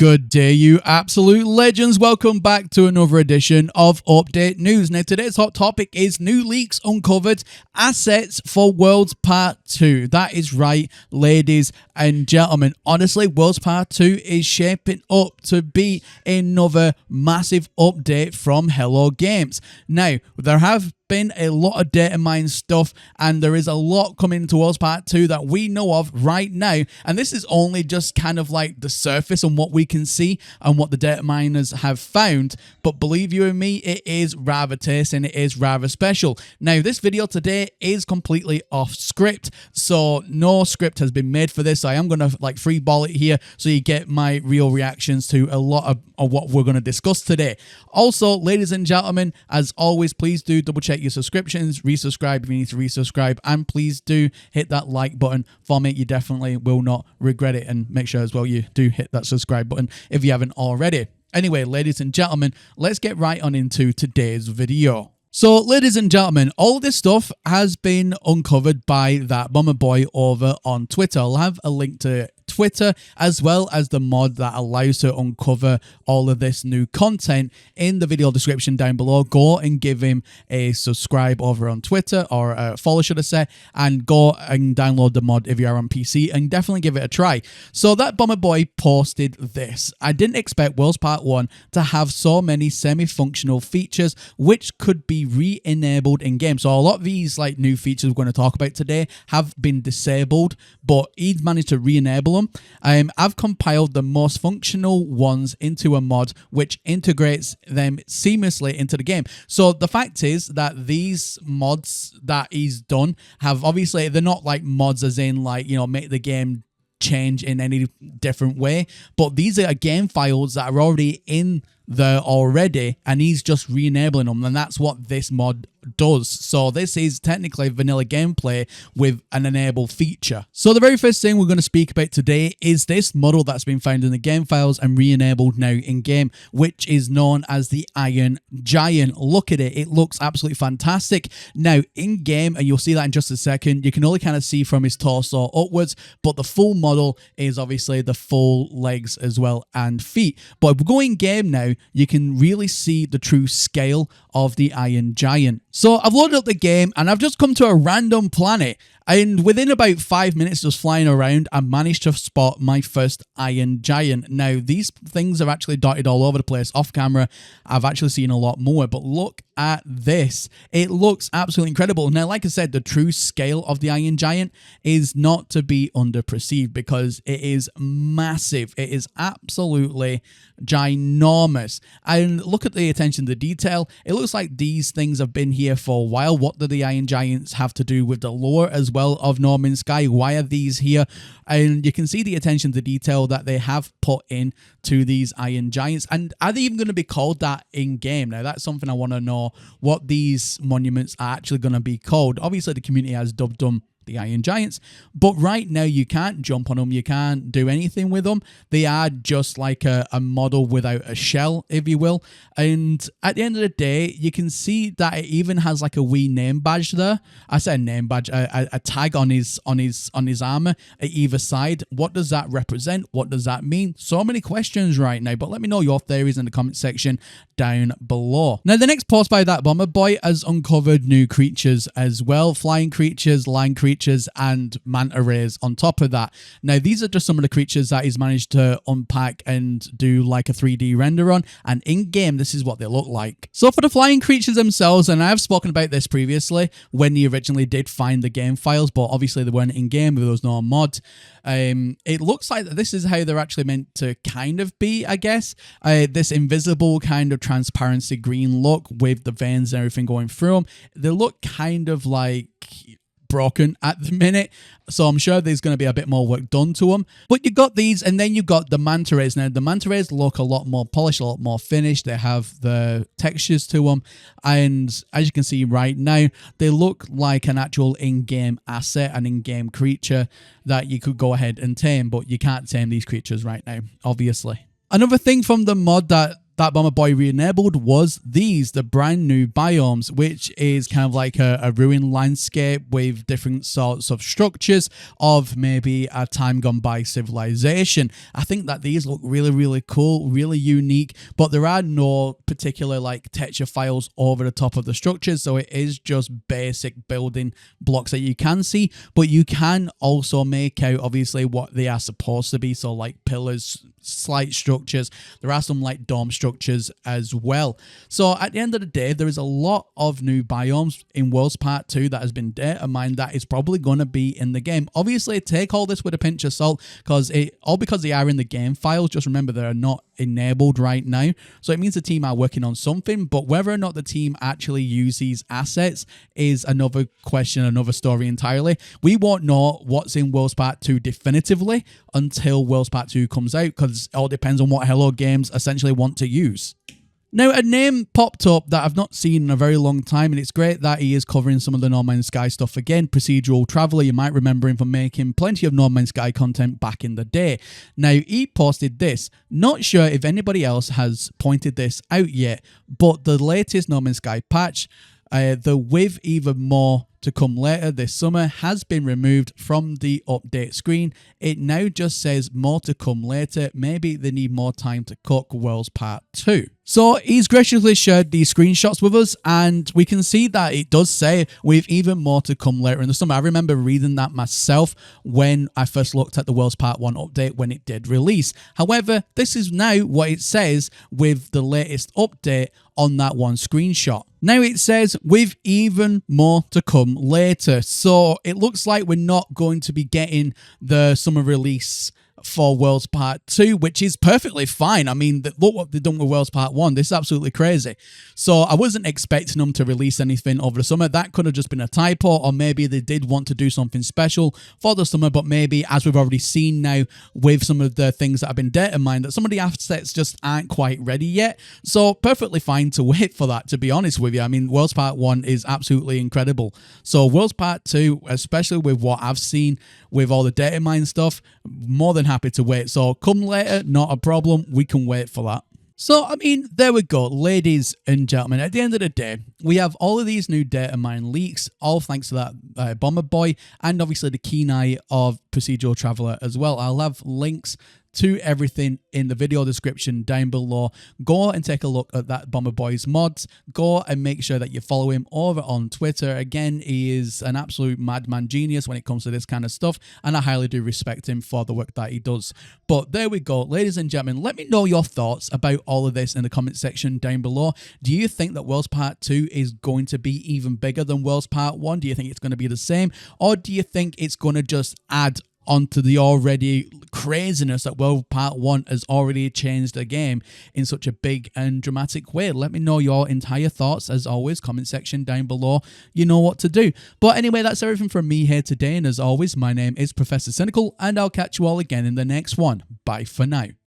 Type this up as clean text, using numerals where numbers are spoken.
Good day, you absolute legends. Welcome back to another edition of Update News. Now, today's hot topic is new leaks uncovered, assets for Worlds Part 2. That is right, ladies and gentlemen. Honestly, Worlds Part 2 is shaping up to be another massive update from Hello Games. Now, there have been a lot of data mine stuff, and there is a lot coming towards Part 2 that we know of right now, and this is only just kind of like the surface on what we can see and what the data miners have found, but believe you and me, it is rather tasty and it is rather special. Now, this video today is completely off script, so no script has been made for this. I am going to like free ball it here so you get my real reactions to a lot of what we're going to discuss today. Also, ladies and gentlemen, as always, please do double check your subscriptions, resubscribe if you need to resubscribe, and please do hit that like button for me. You definitely will not regret it, and make sure as well you do hit that subscribe button if you haven't already. Anyway, ladies and gentlemen, let's get right on into today's video. So, ladies and gentlemen, all this stuff has been uncovered by that Bomber Boy over on Twitter. I'll have a link to Twitter as well as the mod that allows to uncover all of this new content in the video description down below. Go and give him a subscribe over on Twitter, or a follow should I say, and go and download the mod if you are on PC and definitely give it a try. So that Bomber Boy posted this: I didn't expect Worlds Part 1 to have so many semi-functional features which could be re-enabled in game. So a lot of these like new features we're going to talk about today have been disabled, but he's managed to re-enable them. I've compiled the most functional ones into a mod which integrates them seamlessly into the game. So the fact is that these mods that he's done have, obviously they're not like mods as in like, you know, make the game change in any different way, but these are game files that are already in there already, and he's just re-enabling them, and that's what this mod does. So this is technically vanilla gameplay with an enable feature. So the very first thing we're going to speak about today is this model that's been found in the game files and re-enabled now in game, which is known as the Iron Giant. Look at it, it looks absolutely fantastic. Now in game, and you'll see that in just a second, you can only kind of see from his torso upwards, but the full model is obviously the full legs as well and feet. But if we go in game now, you can really see the true scale of the Iron Giant. So I've loaded up the game and I've just come to a random planet, and within about 5 minutes just flying around, I managed to spot my first Iron Giant. Now these things are actually dotted all over the place. Off camera I've actually seen a lot more, but look at this. It looks absolutely incredible. Now like I said, the true scale of the Iron Giant is not to be underperceived because it is massive. It is absolutely ginormous. And look at the attention to detail. It looks like these things have been here for a while. What do the Iron Giants have to do with the lore as well of No Man's Sky? Why are these here? And you can see the attention to detail that they have put in to these Iron Giants. And are they even going to be called that in game? Now that's something I want to know, what these monuments are actually going to be called. Obviously the community has dubbed them the Iron Giants, but right now you can't jump on them, you can't do anything with them. They are just like a model without a shell, if you will. And at the end of the day, you can see that it even has like a wee name badge there. I said name badge, a tag on his armor at either side. What does that represent? What does that mean? So many questions right now, but let me know your theories in the comment section down below. Now the next post by that Bomber Boy has uncovered new creatures as well, flying creatures, land creatures, and manta rays on top of that. Now these are just some of the creatures that he's managed to unpack and do like a 3D render on, and in game this is what they look like. So for the flying creatures themselves, and I have spoken about this previously when he originally did find the game files, but obviously they weren't in game, there was no mod. It looks like this is how they're actually meant to kind of be, I guess. This invisible kind of transparency green look with the veins and everything going through them. They look kind of like broken at the minute, so I'm sure there's going to be a bit more work done to them. But you got these, and then you got the manta rays. Now the manta rays look a lot more polished, a lot more finished. They have the textures to them, and as you can see right now, they look like an actual in-game asset, an in-game creature that you could go ahead and tame, but you can't tame these creatures right now, obviously. Another thing from the mod that that Bomber Boy re-enabled was the brand new Biomes, which is kind of like a ruined landscape with different sorts of structures of maybe a time gone by civilization. I think that these look really, really cool, really unique, but there are no particular like texture files over the top of the structures, so it is just basic building blocks that you can see, but you can also make out obviously what they are supposed to be, so like pillars, slight structures. There are some like dome structures as well. So at the end of the day, there is a lot of new biomes in Worlds Part 2 that has been data mined that is probably going to be in the game. Obviously, take all this with a pinch of salt because they are in the game files. Just remember they are not enabled right now. So it means the team are working on something, but whether or not the team actually use these assets is another question, another story entirely. We won't know what's in Worlds Part 2 definitively until Worlds Part 2 comes out, because it all depends on what Hello Games essentially want to use. Now, a name popped up that I've not seen in a very long time, and it's great that he is covering some of the No Man's Sky stuff again. Procedural Traveller, you might remember him from making plenty of No Man's Sky content back in the day. Now, he posted this. Not sure if anybody else has pointed this out yet, but the latest No Man's Sky patch, the with even more to come later this summer, has been removed from the update screen. It now just says more to come later. Maybe they need more time to cook Worlds Part 2. So he's graciously shared these screenshots with us, and we can see that it does say with even more to come later in the summer. I remember reading that myself when I first looked at the Worlds Part 1 update when it did release. However, this is now what it says with the latest update on that one screenshot. Now it says with even more to come later. So it looks like we're not going to be getting the summer release for Worlds Part 2, which is perfectly fine. I mean, look what they've done with Worlds Part 1. This is absolutely crazy. So I wasn't expecting them to release anything over the summer. That could have just been a typo, or maybe they did want to do something special for the summer, but maybe, as we've already seen now with some of the things that have been data mined, that some of the assets just aren't quite ready yet. So perfectly fine to wait for that, to be honest with you. I mean, Worlds Part 1 is absolutely incredible. So Worlds Part 2, especially with what I've seen with all the data mine stuff, more than happy to wait. So come later, not a problem. We can wait for that. So, I mean, there we go, ladies and gentlemen. At the end of the day, we have all of these new data mine leaks, all thanks to that Bomber Boy, and obviously the keen eye of Procedural Traveller as well. I'll have links to everything in the video description down below. Go and take a look at that Bomber Boy's mods. Go and make sure that you follow him over on Twitter. Again, he is an absolute madman genius when it comes to this kind of stuff, and I highly do respect him for the work that he does. But there we go, ladies and gentlemen. Let me know your thoughts about all of this in the comment section down below. Do you think that Worlds Part 2 is going to be even bigger than Worlds Part 1? Do you think it's going to be the same? Or do you think it's going to just add onto the already craziness that World Part 1 has already changed the game in such a big and dramatic way? Let me know your entire thoughts. As always, comment section down below. You know what to do. But anyway, that's everything from me here today, and as always, my name is Professor Cynical, and I'll catch you all again in the next one. Bye for now.